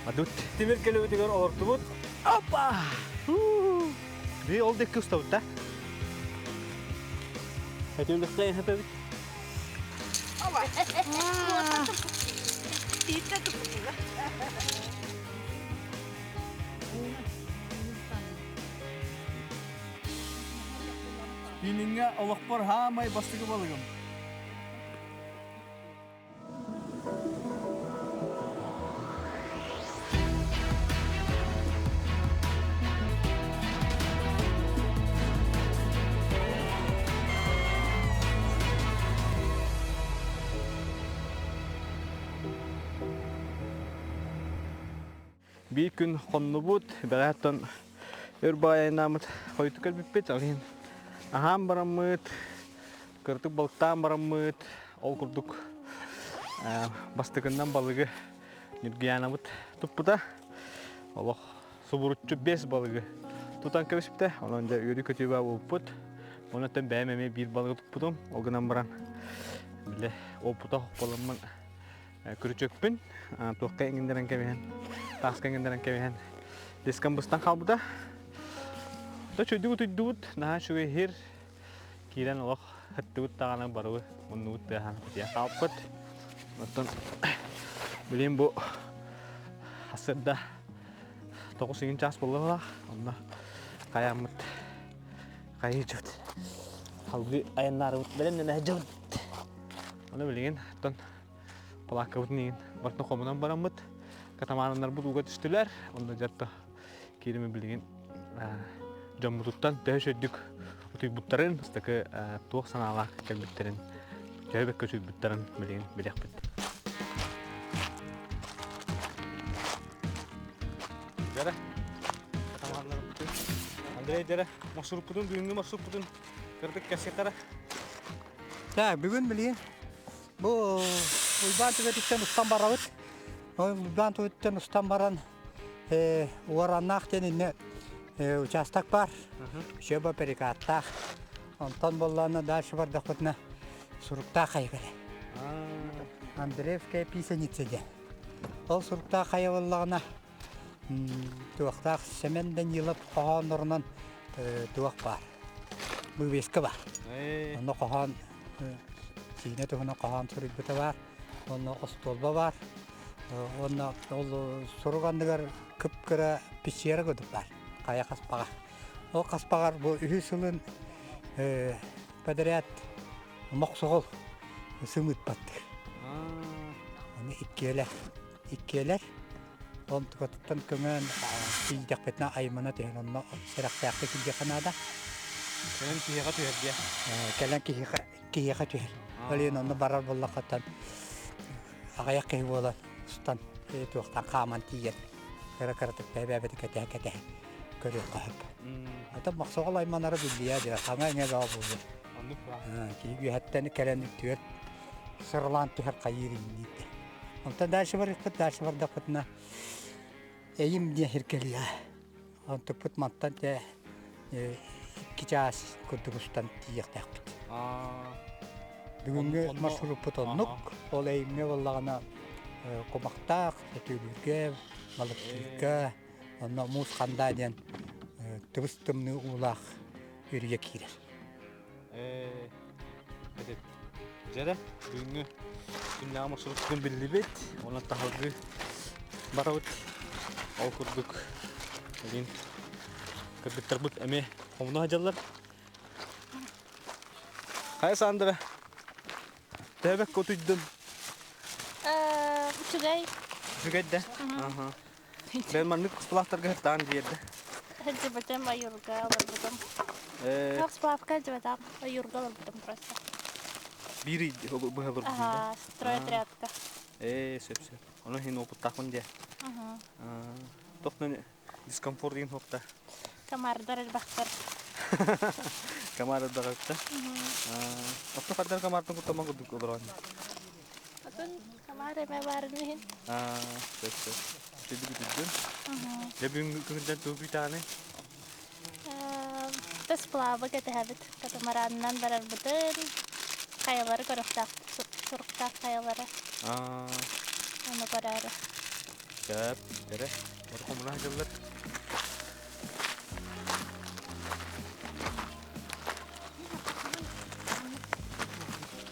Adut timir kelebetigar ortubut. Опа! Bir ol dekki ustavut da. Hadi kayın hep evet. Bininge olakpor hamay bastığı balığım. Bir gün konulubut, berattan örbayayınamıt koyduk elbipet alın. Aham baramıt, kırtık balıktan baramıt, ol kurduk. Bastıkından balığı nürgiyanamıt tuppuda. Allah suburutçu 5 balığı tutan kebisipte. Onunca yürü kötü bir oput. Ondan beğenmemeye bir balığı tuppudum. O günden baran bile oputa hoppalanman kürüçökpün. Tuğka engindiren kebihen, taska engindiren kebihen. Deskan bustan kalbuda. Da çöydüğü tüydüğüt. Naha şuge her kiren Allah hıttüğüt dağına barığı. Onluğut dağına pıtıya kalpıt. Ondan bileyim bu hasırda 9-8 cas bolu lah. Ondan kayamut kayıcıt. Halbuki ayınları benim ne hıcıt. Onu bileyim. Ondan kulak kavutniyin. Bartın komudan baramıt. Katamanlar bu duga düştüler. Ondan jatta kirimi bileyim. Jamututtan tehşeddük. Utuy butların. Stakı tuğ sanalak kelbitlerin. Cahibek köşü butların bileyim. Bilek bit. Jara. Katamanlar butun. Andrei jara. Masur putun. Düğünlü masur putun. Kırdık kasetara. Ya bugün bileyim. Bu uyban tüketikten ustan baravut. Uyban tüketikten ustan baran uğranak denine участок var. Şöyle perikattak. Ondan bollarına daha şu var da kutna surukta kaygılı. Andreevka pisanitsede. O surukta kaygılarına tuğaktak semenden yılıp kohan orman tuğak var. Bu beski var. Onda kohan Sine tuhuna kohan surukta var. Onda ostolba var. Onda surugandıgar kıpkıra pişiyere gödük var. Kaya kaspagar. O kaspagar bu ühüsülün padariyat moksoğul sımıt battı. Onu ikkeler. On tukattan kömen kiljak betna aymana tehen onno seraktakta kiljak kanada. Kelen kihiqa tüher diye. Kelen kihiqa tüher. Öyle onno barar bollakatan agayak kehi bolan ustan tuaktan kaman tiyen. Karakartık bebebeti keteh. Körüyor kahip. Hatta maksoğul aymanları bildiği ya. Kama ne daha bulur. Anlık var. Ki hatta kelenlik tüyer. Sırlan tüher kayır indiydi. Ondan dersi var da kutna. Eğim diye herkeli ya. Ondan put mattan de iki çağız kurdugustan tiyek takpıt. Bugünkü maşhur put onluk. Ol eğimne vallağına komaktak, ötülürge, balıktırga, ondan muz kandayden tıbıstımını uğlaq yürüye kirer. Evet. Jara, bugünkü dünya maşrutun belli bit. Ona tahaggı baravut. Ol kurduk. Bugün kırdık tarbut eme homunu hacalar. Hay Sandra. Tebek kotuydun. Çugay. Çugay da. Ben manık kıspılaktarga hırtağın diyerdi. Hadi batem ayurga alırdım. Çok spafka cıvatam ayurga alırdım просто. Biri bu alırdım. Ага, стройотрядка. Söp. Onu hin oputtakın diye. Toktan diskomfort din hokta. Kamarдар элбахтар. Kamar da kakta. Tokta kadar kamardan kutlaman kuduk oduran. Atun kamar me varnihin. Söp. Şimdi gidin. Ya bugün günden tuğ bir tane. Tasplava ketehebit. Katamarandan barar bütün kayaları koruktak. Suruktak kayaları. Onu kararı. Köp, tere. Orkomuna geldiler.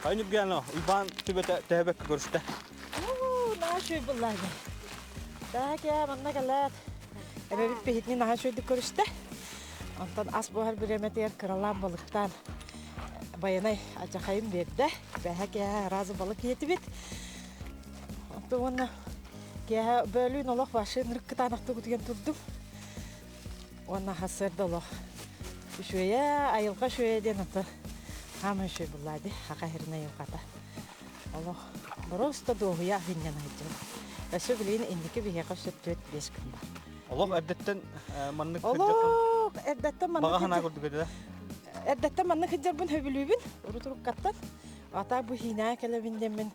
Aynı gelen İban tübete tebek görüşte. Naha şöy bulladı. Daha ki manna galat. Ebebit behitni naha şöydük görüşte. Ondan as buhar bir emeter kıralan balıktan bayanay acakayım verdi. Daha ki razı balık yeti bit. Ondan ona ki bölüğün olak başı nırık kıtanakta gütügen turdum. Ona hasırdı olak. Şöyle ayılga şöyle den atı. Hamı şöy bulladı. Haka herine yılgada. Allah. Просто doğuya hinnen ayıcım. Ösü bileğin indiki bir heka süt 4-5 gün var. Allah erdetten manlık Allah erdetten manlık baga hana gördük öyle. erdetten manlık hıcar bun höbülübün. Uruturuk kattan. Ata bu hina kelebinden ben.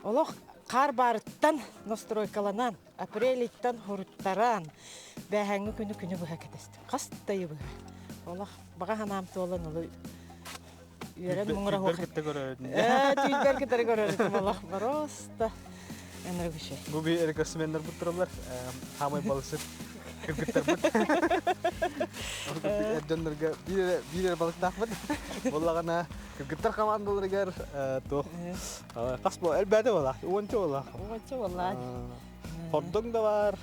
Allah kar barıttan nostroykalanan. Aprelitten horuttaran. Bähängü günü bu haketestim. Kastayı bu. Allah baga hanam tolan olu. Yören muңra hoq. Berkette görürdün. Tüyber gider görürdüm Allah. Просто. Enerji bir şey. Bu bir erkasmenler butturlar. Hamay balısı. Kırgıtlar but. Döndürge bir balık takmat. Vallahi kırgıtlar kamandoları ger. Toh. Kasbo elbette valla. Uğunca valla. Uğunca vallahi. Hordong da var.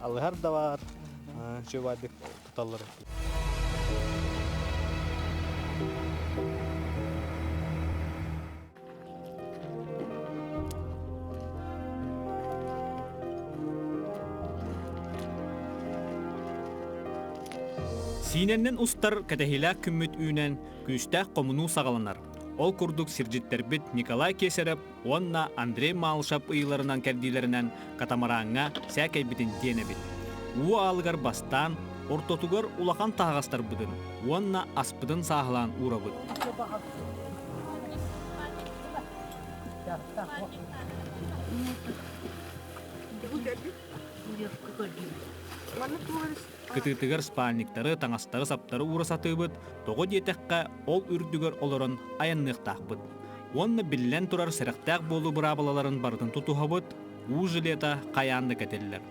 Alhar da var. Şu vardı tutalları. Sinenden ustar kadehila kümmüt ünen küstah komunu sağalanar. Ol kurduk sirjitterbit Nikolay Keserep, onna Andrei Malshap ıyılarından kerdilerinden katamaranğa säkeybitin dienebit. U algar bastan, ortotugar ulakan tağastar budun, onna aspıdın sağlan uğrabıd. Кытыытыгар спальниктары, таңастары, саптары уурасатыыбыт, тоҕо диэтэххэ ол үрдүгөр олорон аянныахтаахпыт. Уонна биллэн турар сэрехтээх буолу бырабалаларын бардын тутуһабыт, уу жилета каяанны кэтеллэр.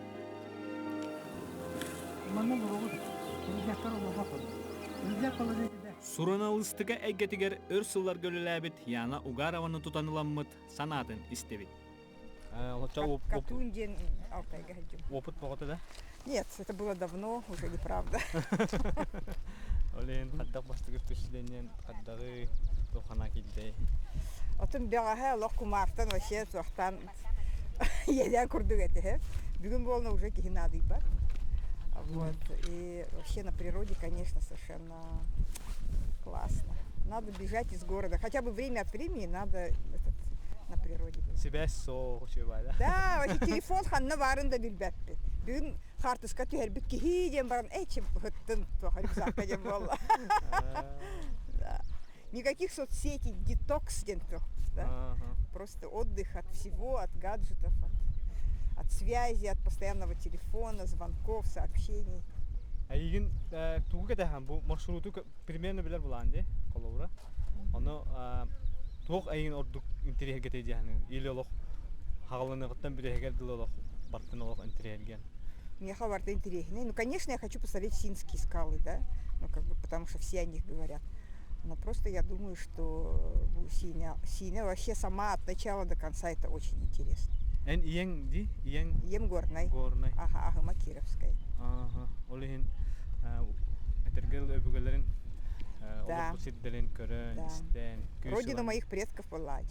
Сураналыстыга эйгетигер өр сыллар көлөлээбит Яна Угарованы тутаныламмыт санаатын истебит. Катуньдин Алтайга ходил. Опыт погода, да? Нет, это было давно, уже неправда. Олен хаддак бастыгы төсүденен хаддагы тохана килде. Отун бягаха лох кумартан вообще сохтан едя курдук эти. Бүгүн болна уже кихинады бар. Вот. И вообще на природе, конечно, совершенно классно. Надо бежать из города. Хотя бы время от времени надо на природе быть. Себя соочубай, да? Да, вообще телефон ханна барында билбеппит. Бүгүн картыска түһәрбит кихиден баран эчим хөттөн рюкзакка дем болла. Да. Никаких соцсетей, детокс ден то, да? Просто отдых от всего, от гаджетов, от связи, от постоянного телефона, звонков, сообщений. Айгин тугу кетехан бу маршруту примерно билер буланды коловра. Аны тук айгин ордук интерьер кетеди яны. Или олох хагалыныгыттан бирегер дилолох бартын олох интерьерген. Мне хаварда интереснее. Ну, конечно, я хочу посмотреть Синские скалы, да? Ну, как бы, потому что все о них говорят. Но просто я думаю, что Синя вообще сама от начала до конца это очень интересно. Иен ди? Иен горной. Горной. Ага, Макировская. Ага, олихин этергел öbügelerin Да. олох сидделен көрөн, истен. Родина моих предков была.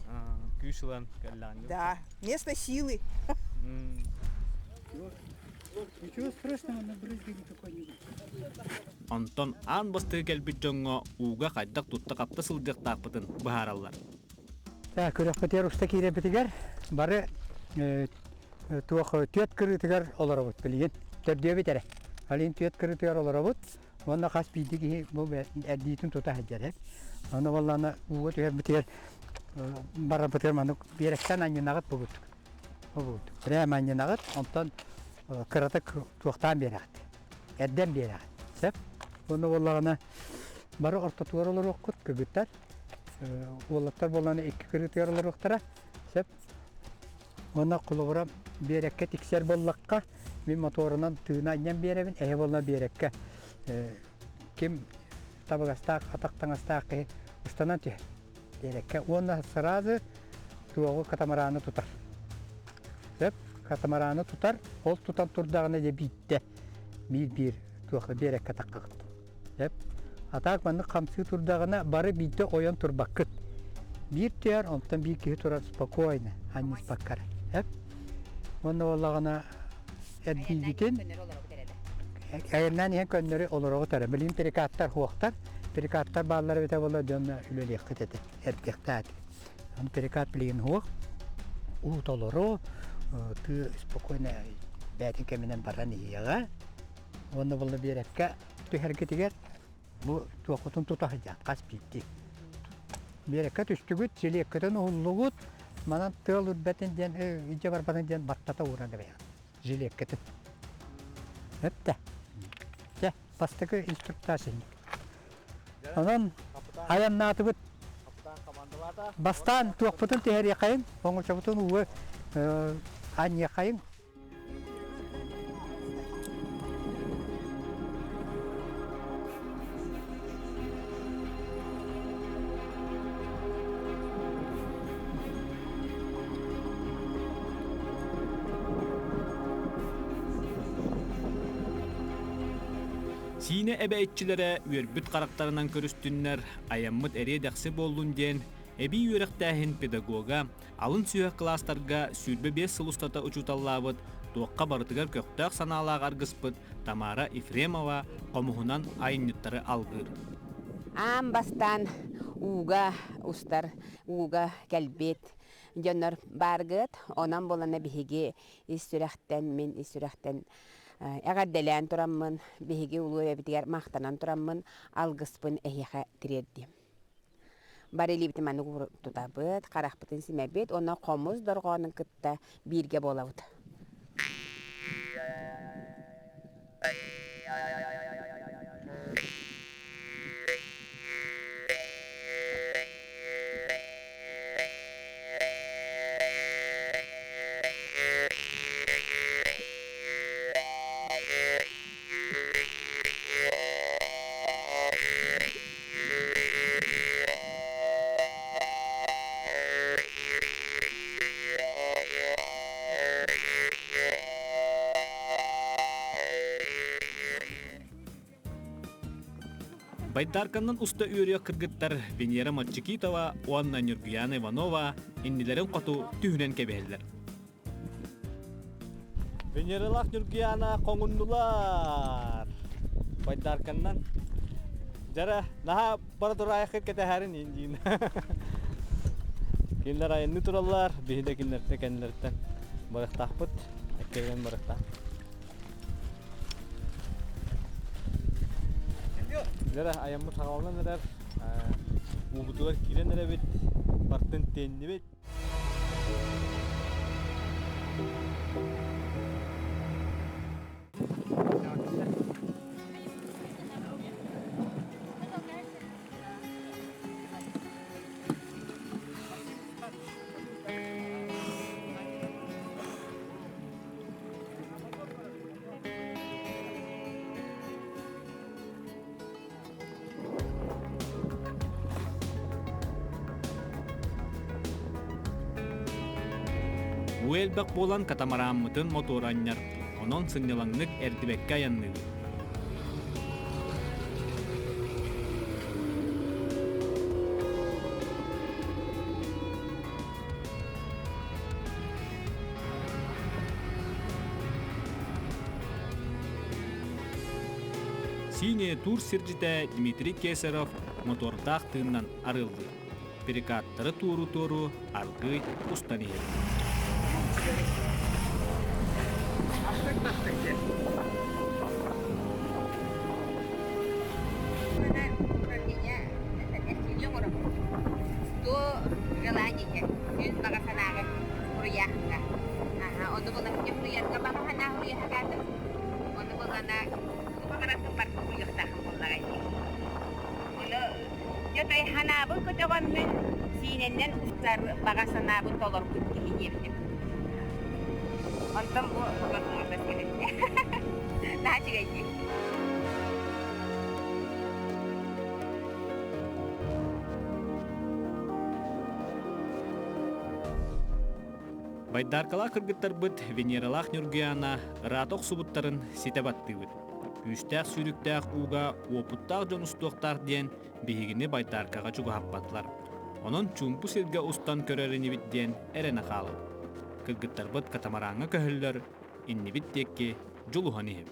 Күйшылан келлан. Да, место силы. Ничего страшного, на брызге никакой не будет. Антон ан бастыгы келбит жоңго уга кайдак тутта капта сылдыктааппытын баараллар. Та көрөкпөтер уста киребитигер бары туох төт кырытыгар олоробут билген. Төрдөө битере. Алин төт кырытыгар олоробут. Онда кас бидиги бу эдитин тута хаджар. Аны валлана уга төт битер бара битер манук беректен аннагат бугут. Бугут. Прямо аннагат онтон кыратык туохтан берет. Эдден берет. Сеп. Оны валлана бары ортотуар олор окут көгүттөр. Олаттар боланы эки кырытыгар олор октара. Сеп. Оны кулугура берекке тиксер боллакка мен моторунан тыына аннан беребин болна берекке ким табагастак атактаңастак устанан те берекке онна сразу туогу катамараны тутар. Деп катамараны тутар, ол тутан турдагына де битте. Бир туогу берекке таккыгыт. Деп атак манны камсы турдагына бары битте оян турбаккыт. Бир тияр, онтан бир кихи турар спокойно, аннис баккар. Деп онна оллагына эдбигитин Әгернән ең көннері олырығы тәрі. Білім перекаттар хуақтар, перекаттар баллары бете болы дөмі үлелі еқіт еті, әрпектәді. Оны перекат білген хуақ, ұғыт олыры, ты спокойно бәтін кәмінен баран еға. Оны болы берекке түхәргетігер, бұл туақытын тұтағы жат, қас бейті. Берекке түстігіт, жилеккетін ұлығыт, манан тыл үрбәтін ден, үйде барбатын ден баттата ұғырады бәйін. Жилеккетін. Өпті. Бастығы инструктажын. Онан аяннаты бұд. Бастан туақпытын тәйір еқайын, оңылшапытын ұғы ан еқайын. Сине әбәйтчілері өрбіт қарақтарынан көрістінлер аяммыт әрі дәқсі болуын ден, әбей өріқтәхін педагога, алын сүйек кластарға сүрбе 5 сыл ұстата ұчуталлабыд, туаққа барытығар көқтақ саналақ арғыспыд Тамара Ефремова қомуғынан айынныттары алғыр. Ам бастан уға ұстар, уға кәлбет, жонар барғыт, онан болана бігеге истүрәқтен Әғадделән тұраммын, бігеге ұлы өбітігер мақтанан тұраммын, алғыспын әйеға тіредді. Бары лебітімәні тұтабыд, қарақпытын семәбет, ona қомыз дұрғанын күтті бірге болауды. Байдарканнан уста үйрек кыргыттар Венера Матчикитова, Уанна Нюргияна Иванова иннилерин қоту түйінен кебелдер. Венералақ Нюргияна қоңыннулар. Байдарканнан. Жара, наға бара тұра аяқыр кәті әрін ендейін. Кенлер айынны тұралар, бейді кенлерді кәнлерден барықтақ бұд, әккерген барықтақ. Жара аяммы тағауынан әрәр, ұғытуар керен әрә бет, бартын тенді бет. Уэлбек болан катамараммытын мотораннар, онон сыннылаңнық әрдібекке аяннығы. Сине тур сиржите Дмитрий Кесаров мотордақ тыыннан арылды. Перекаттары туру-туру аргы устаниер. Онтон бу боготумда сине. Нахачыгайки. Байдаркала кыргыттарбыт Венералах Нюргиана раток субуттарын ситебаттыбыт. Үстәк сүрүктәк уга опуттак жонустуктар ден бигини байдаркага чугаппатлар. Онон чумпу сирге устан көрөрүнү биттен эрена калып. Кыргыттарбыт катамаранга көһөллөр иннибит текке жулуханы.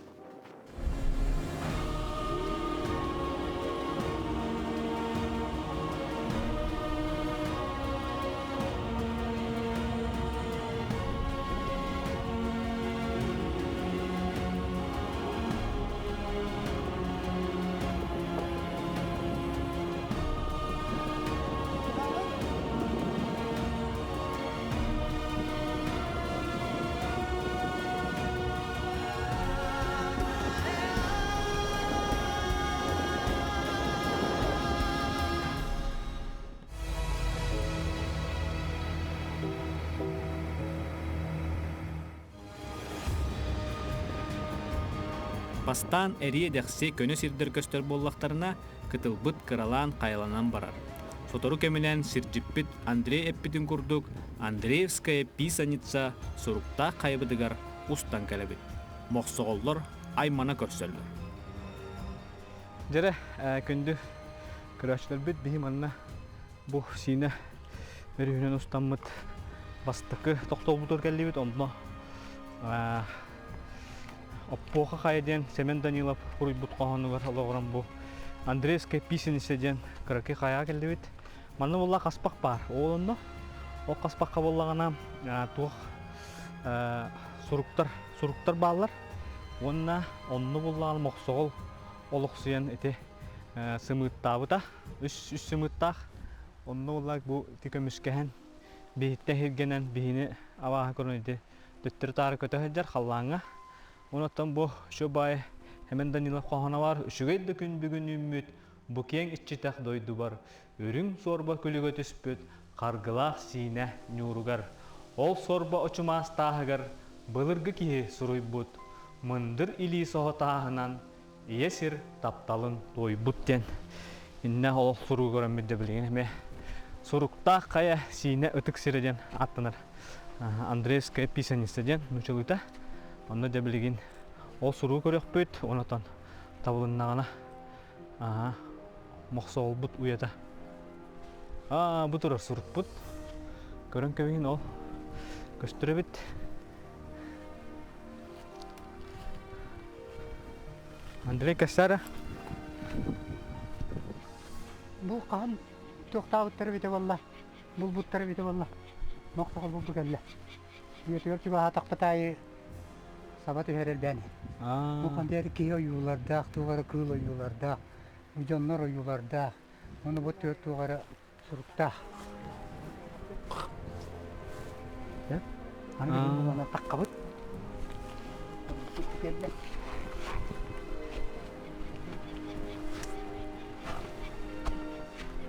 Бастан әрие дәқсе көне сирдер көстер боллақтарына кытылбыт кыралан қайланан барар. Сотору кемелен сирджиппит Андрей Эппитин курдук Андреевская писаница суруқта қайбыдыгар устан кәлебит. Моқсоғоллар аймана көрсөллөр. Жәрі күнді күрәшілер бит бейім анна бұ сине өрігінен ұстанмыт бастықы тоқтол бұтыр кәлі бит онына Оппоха хайден Семен Данилов куруйбут кохонугар алограм бу Андреевская писаница ден кыракы кая келди бит. Манны булла каспак бар. Олонно о каспакка боллагана тух суруктар баллар. Онна онну буллаган моксогол олуксуян эте сымыттабыта. Үс сымыттак. Онну буллак бу тикемишкehen бихитте хиргенен бихини аваа көрөнүдө төттөр тары көтөһөдөр халлаңга. Онотан бу шобай Семен Данилов кохона бар. Үшүгейді күн бүгін үммет бу кең иччитак дойду бар. Өрүң сорба күлүгө түспөт каргылах сине нюругар. Ол сорба очумас тахыгар былыргы кие суруйбут. Мындыр или сохотаһынан иесир тапталын тойбуттен. Инне ол суруу көрөмүдө билген эме. Суруктаа кая сине ытык сиреден аттанар. Андреевская писаница ден нучулута. Онны да билигин ол суруу көрөкпөт, онотон табылыннагана моксоолбут уята. Бу турар сурукпут. Көрөн көбүн ол көстөрөбүт. Андрей Кассара. Бул кан токтабыттар бите болла. Бул буттар бите болла. Моксоол бул келе. Йөтөр чуга атакпатай Сабаты herel beni. Bu kandiyeri kiyo yularda, tuğara kığıla yularda, ucanlar o yularda, onu bu tür tuğara surukta. Hani bir bana takkabıt.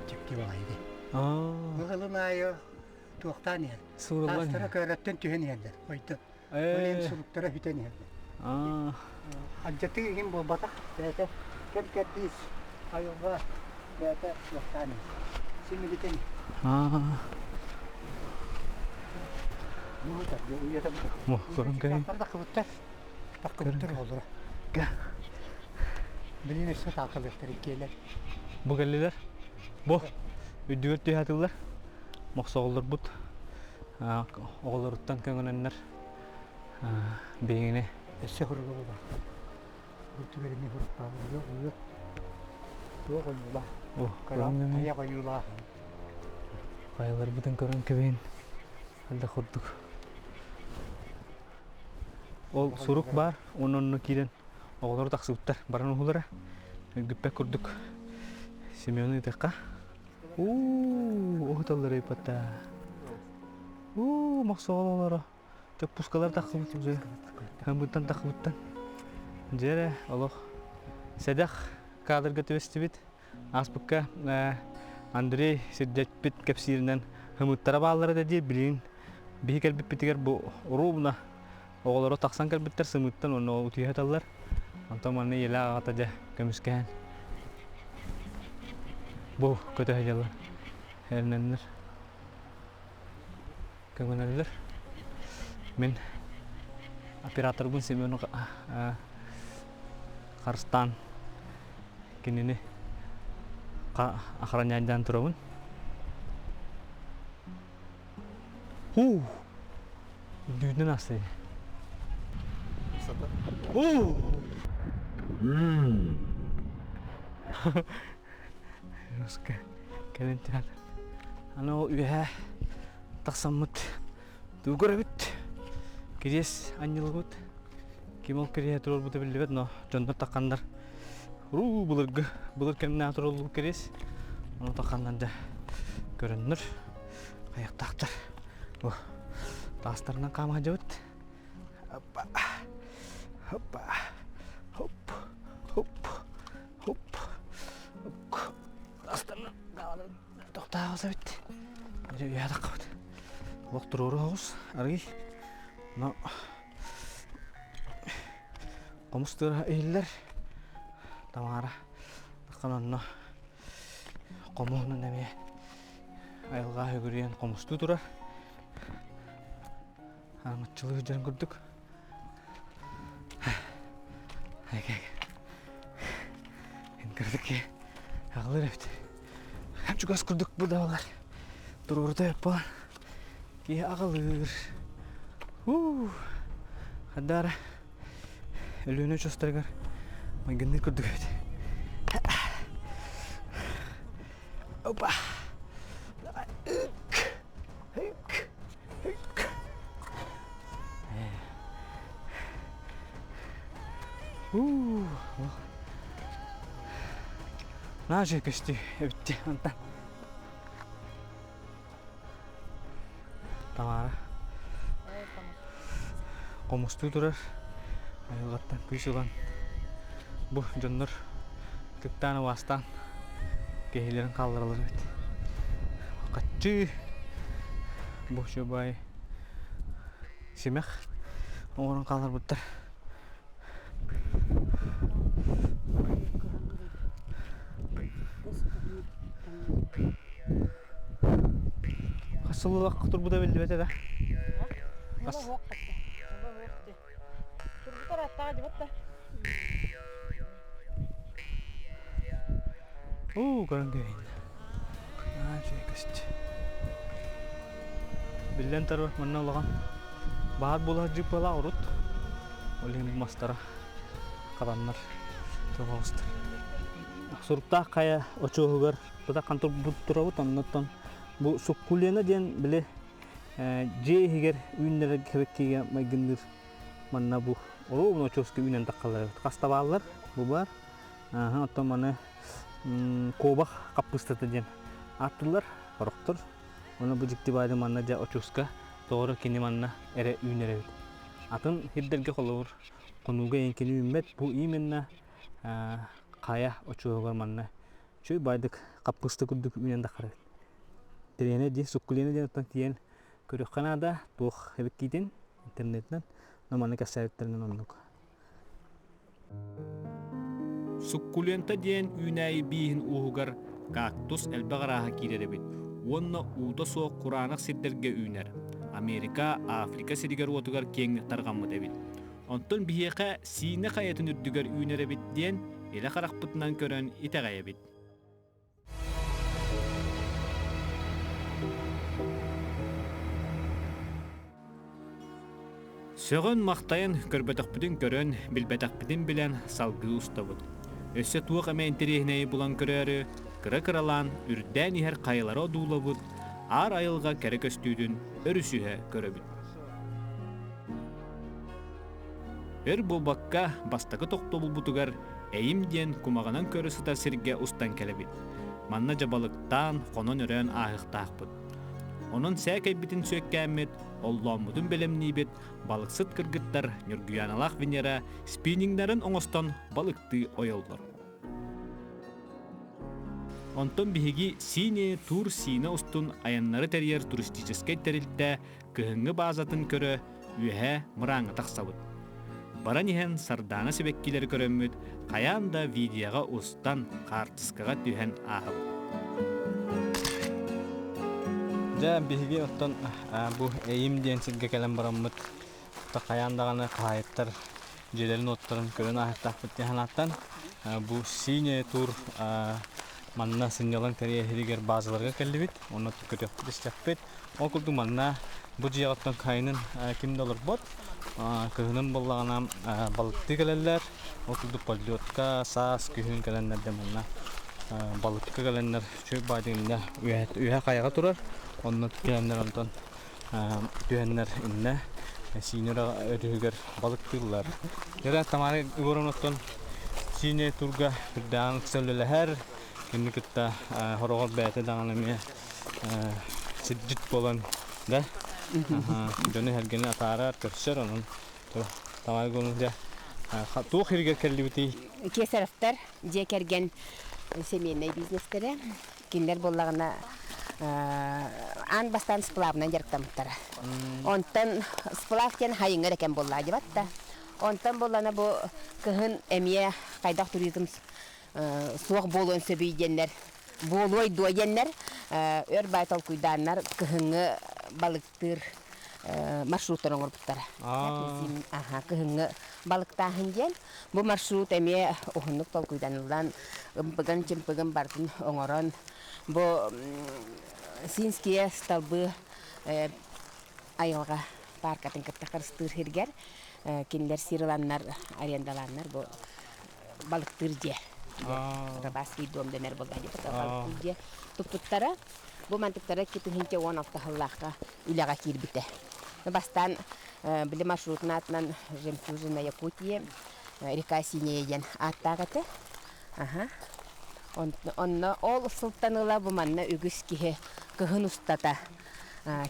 Çekki balaydı. Bu kılın ayı tuğaktan yer. Astara köretten tühen yerler. Oydu. Öyle suruklara hüten yerler. Acıtı kim bu batak? Bete kem kedis ayıva bete tuğaktan yer. Şimdi biten. Bu da bu uyuda bu. Muhtarım kayın. Takıbıttır olur. Bilin işte takıbıttır ikiler. Bu geldiler. Bu üdüğüt dihatırlar. Moksoğullar but. Oğullarıttan köyünenler. Beyine. Esse hurulu var. Burtu verini huruk var. Uyuyor. Bu koyuyorlar. Karam kaya koyuyorlar. Kayalar bütün körün köbeğin. Halde kurduk. O suruk var. Onun kiren. Oğulları taksıbıtlar. Baran oğulları. Güppek kurduk. Semyonu tekka. Oğutalları ipata. Moksoğulları. Çok puskalar takıbıtım zey. Hambuttan takıbıttan. Jere Allah. Sedak kadar götüvestibit. Aspıkka Andrei Sirjetpit kapsirinden hamuttara bağları da diye bilin. Bihi kalbi bitiger bu urubna оголоро тахсан келбиттер сымыттан оны утуяталлар. Антон маны еле агатаja көмүскән. Бу көтөһөлөр. Эрненнер. Көмөнөлөр. Мен оператор бун Семен Карстан кинини охраняндан турабын. Дүйден асты. Руска калентер. Ано үйе тахсаммыт дугөрөбүт. Кирес аннылгыт. Кимол кирее турор бу билбет, но жондар таккандар. Булар кемне туролу кирес. Аны таккандан да көрөннөр. Аяктактар. Тастарынан кама жабыт. Опа. Опа. Хоп. Хоп. Хоп. Тастарынан калады. Токтаабыз бит. Эре уяда кабыт. Вак туруру агыс. Арги. Но комустура эйлер. Тамара. Такананна. Комуна неме. Айылга өгүрен комусту турар. Арматчылыгы жарын көрдүк. Көрдүк. Агылыр эпти. Камчу газ көрдүк бу давалар. Турурда яппан. Ки агылыр. Хадара. Өлүнө чостаргар. Майгынды көрдүк эпти. Опа. Нажи кости, эбитти антан. Тамара. Комусту турар. Айылгаттан күйсүган. Бу жоннор тыктаны вастан кейлерин калдырылыр бит. Каччы. Бу жобай. Семех. Оңорун калдыр буттар. Касылы вакыт турбуда билди бете да. Көрөнгөйүн. Жекест. Билен тарып мына лаган. Баат булар жип бала урут. Олим мастара. Каданнар. Тогостар. Сурукта кая очогугар, буда кантор буттурабыт аннаттан. Бу суккулена ден биле жеигер үйүннөр кебеккеге майгындыр. Манна бу оруна очоски үйүнөн таккалар. Кастабалар бу бар. Оттон мана кобах капыстаты ден аттылар, ороктор. Оны бу жикти байды манна жа очоска тоору кини манна эре үйүнөрө. Атын хиддерге колор. Конуга энкени үммет бу именно кая очогор манна. Чөй байдык капысты күрдүк үйүнөн таккар. Терене ди суккулена ден оттон тиен көрөк канада тух хебеккитен интернеттен наманы кассаветтеринен ондук. Суккулента диен үйнәй бейін уғығар кактус әлбағараға кейдеребет. Онна уыта соқ құранық сеттерге үйнер. Америка, Африка сетігер отығар кең тарғамы дәбет. Онтын бейеқа сиіне қаятын үрдігер үйнеребет диен елі қарақпытынан көрін итеғайабет. Сөғін мақтайын көрбетақпытын көрін, білбетақпытын білен салғы ұстабыд. Өссө туық әмә интерегінәйі бұлан көрәрі, кыры-кыралан үрдән ихер қайылары одулабыд, ар айылға кәрі көстүйдін өрісіге көрөбід. Өр болбаққа бастағы тоқты бұлбұтығар әйім ден кумағанан көрісіта сірге ұстан кәлебід. Манна жабалықтан қонын өрен ағықтақпыд. Onun сәкәйбітін сөккәмет, олламудын белемнейбет, балықсыт кыргыттар, нүргüyanalaq Венера, спиннингдарын оңостан балыкты ойылдар. Онтон биһиги сине тур сине устун аяннары терьер туристический терилтә кыһыңы базатын көрө, үһэ мыраңы тахсабыт. Баран иһэн сардана себеккилер көрөммүт, каян да видеоға устан картыскага түһэн аһып. Жа биһиги оттон бу эйим диэн сирге келен бараммыт. Та каяндаганы кайыттар желерин оттарын көрөн ахтахпыт яханаттан бу сине тур манна сынялан кәрие хиригер базаларга келдибит. Онна көтөп дистеппет. Окулду манна бу жыяттан кайнын ким доллар бот. Кыһынын боллагана балыкты келелер. Окулду подлётка, сас күйүн келенлер де манна балыкка келенлер чөй байдыгында үһэ каяга турар. Онна келенлер антон түһеннер инне синера өтүгөр балыктылар. Жара тамары угороноттон сине турга даан сөйлөлөр. Кинникта хорогор бәте даганы сиддит болан да. Дөне хергене атарар көрсөр анын. Тамары гонунда туу хирге келлибити. Кесарафтар жекерген семейный бизнестере киндер боллагына ан бастан сплавнан жарктамыттара. Онтан сплавтен хайыңыр экен болла жабатта. Онтан боллана бу кыһын эмие кайдак туризм суак болуун сөбүйденнер, болуой дуойденнер, өр байтал куйданнар кыһыңы балыктыр маршруттар оңорбуттара. Кыһыңы балыктаахын ден. Бу маршрут эмие охуннук тол куйданылдан ымпыган чымпыган бартын оңорон. Бу синские столбы айылга паркатын кытта кырыстыр хиргер киндер сирыланнар арендаланнар бу балыктыр же. Рабаский дом денер болгады балыктыр же. Туптуттара бу мантыктара китинче 16 хыллакка үлага кирбите. Бастан биле маршрутна атынан Жемчужина Якутия река Синеян аттагаты. Онна ол сылтаныла бу манна үгүс кихе кыһын устата.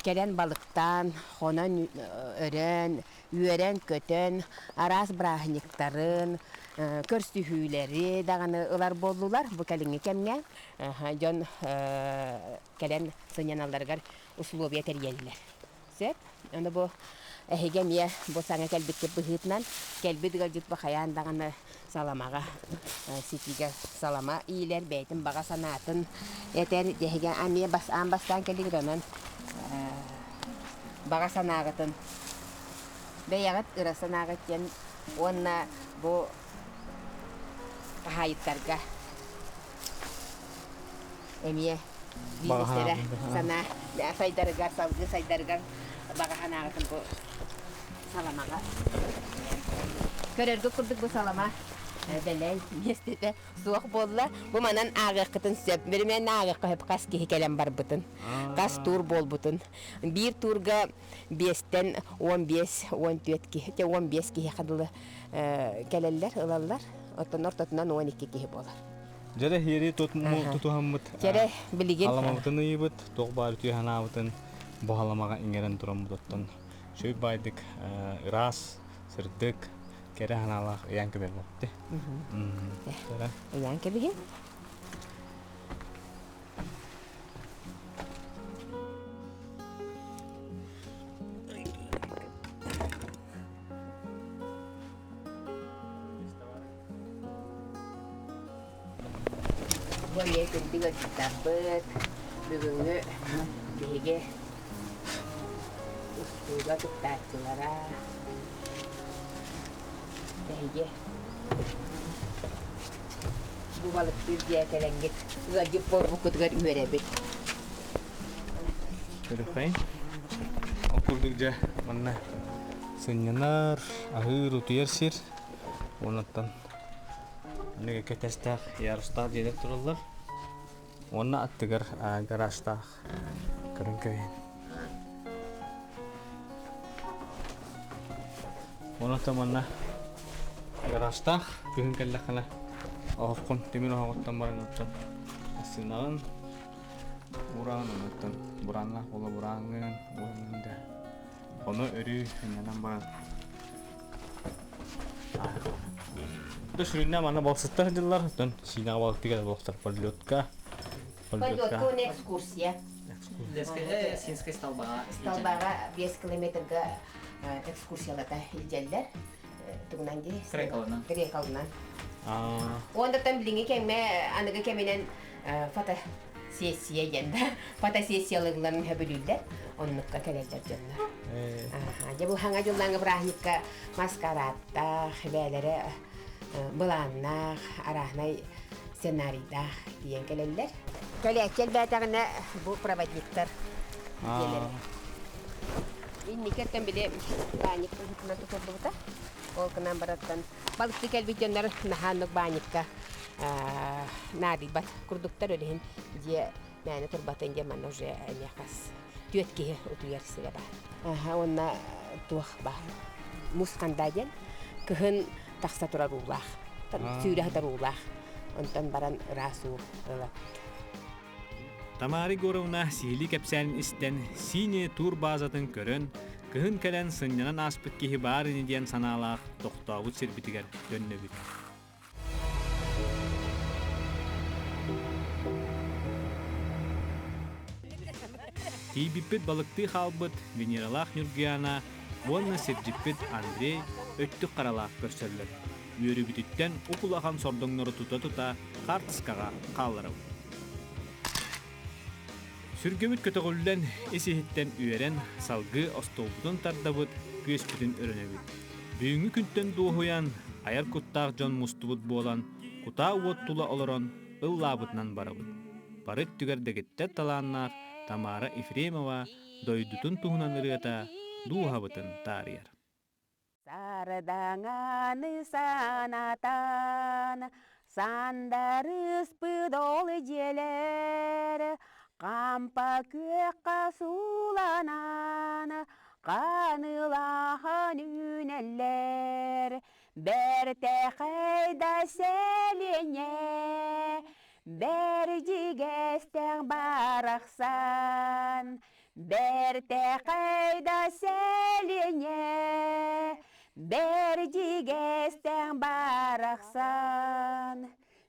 Керен балыктан, хонан өрен, үйерен көтөн, арас брахниктарын, көрсүхүйлери даганы ылар болдулар бу келиңе кемге. Жон керен сынyaналаргар условия тергелилер. Сеп, анда бу эхегемия бу саңа келбитке быгытнан, келбидиге жут бахаян даганы саламага, ситиге салама ийлер бейтин бага санатын, этер дехеге амия бастан келдигранан бага санагатын. Беягат ырасанагатын, онна бу хайыттарга эмие бизнестере сана сайдаргар савгы сайдаргар бага санагатын бу саламага. Көрөргө курдук бу салама. Делей местете суак болла. Бу манан агыкытын сөп. Бермен агыкы хеп каски келем бар бутун. Кас тур бол бутун. Бир турга 5тен 15, 14 ки, 15 ки хадылы келеллер, ылаллар. Оттон ортотунан 12 ки болар. Жара хери тутухаммыт. Жара билигин. Аламабытын ыйбыт, тог бары түйханабытын бохаламага иңерен турамбыттан. Шөй байдык ырас, сырдык, кере ханалах янкы бер болду. Янкы биген. Boleh kentiga kita bet, begini, dihege, udah kita celara, dihege, buat kerja kelengit, lagi porbuk tu kan berebet. Terus aku kerja mana? Senyanar, akhir utiar sir, onatan. Ini ketestak ya start jadi turunlah. Warna tegar garasta keren keren. Warna temanna garasta keren keren lah. Oh kon timino hawa tambaran nonton. Asinan buran nonton buran lah kalau burangan wanda. Kono eri hanya nambaran. Terus surinya mana bawa setar jelar dan sini awal tiga bawa setar polyodka. Polyodka ini ekskursi ya. Синская столба. Столбага 10 километр экскурсиялата илжеллер. Тугунан ди. Грекалынан. Грекалынан. Аа. Там билинги кеме аныгы кеменен фото сессия янда. Фотосессиялыгын хөбүлүлдер. Оннукка келелдер жоннор. Я бу ханга жоллаңга брахникка маскарадта, хебелере буланнах, арахнай сценарийда диен келелдер. Келекел бәтәгенә бу проводниктар диелер. Инникерден биле баниктан хитмәт тотылды. Ол кынан бараттан балыкты келбитеннәр наханлык баникка надибат курдуктар ölehen диye мәне турбатын деман уже нехас төткеге утуяр силе бар. Онна тух бар. Мускандаден кыһын такса турарулах. Сүйрә тарулах. Онтан баран расу ыла. Тамари Горовна сихили кепсәлин истен сине тур базатын көрөн, кыһын кэлэн сыннянан аспыт киһи баарыны диэн санаалаах тохтообут сирбитигер дөннөбүт. Тийбиппит балыкты халбыт Венералах Нюргиана, онна сиржиппит Андрей өттүк каралаах көрсөллөр. Үйөрүбүтүттен укулахан сордоңнору тута картыскага калларып. Сүргөбүт көтөгөлден эсихиттен үйерен салгы остолбутун тардабыт көспүтүн өрөнөбүт. Бүгүнгү күнтен дуухуян аяр куттаах жон мустубут болан кута уоттула олорон ыллаабытынан барабыт. Барыт түгердегеттер талааннаах Тамара Ефремова дойдутун туһунан ырыата дуухабытын таарыяр. Сардаңаны санатан сандарыс пыдол желер кампа көк касуланан канылахан үнеллер берте хайда селене бер жигестен барақсан берте хайда селене бер жигестен барақсан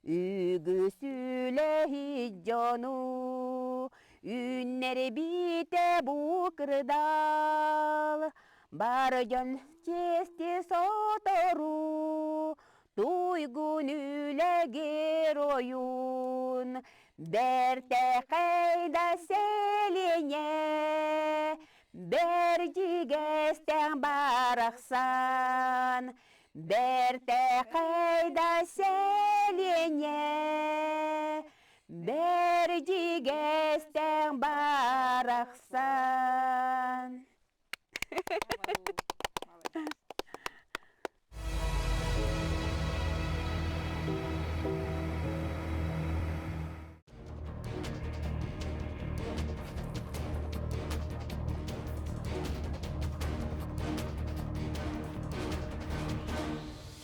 үгүсүле хиджону үннери бите букырдал бар жон чести сотору туйгун үле героюн берте хайда селене бер жигестен барақсан берте хайда селене бер жигестен барақсан.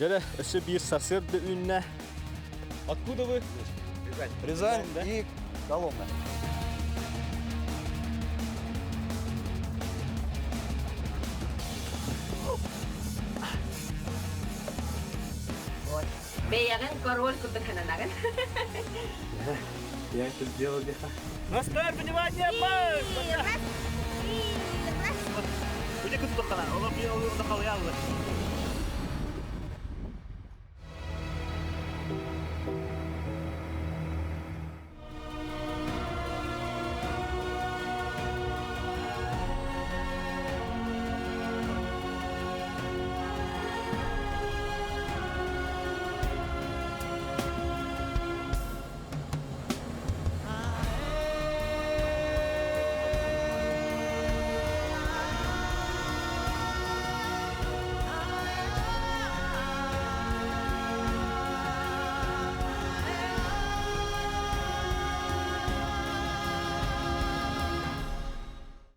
Жere, өсі bir сасырды үнне. Откуда вы? Рязань и Коломна. Беяган король курдыхананаган. Я это сделал где-то. Настар, внимание, пас! Где кто-то хана? Он объявил, что халявы.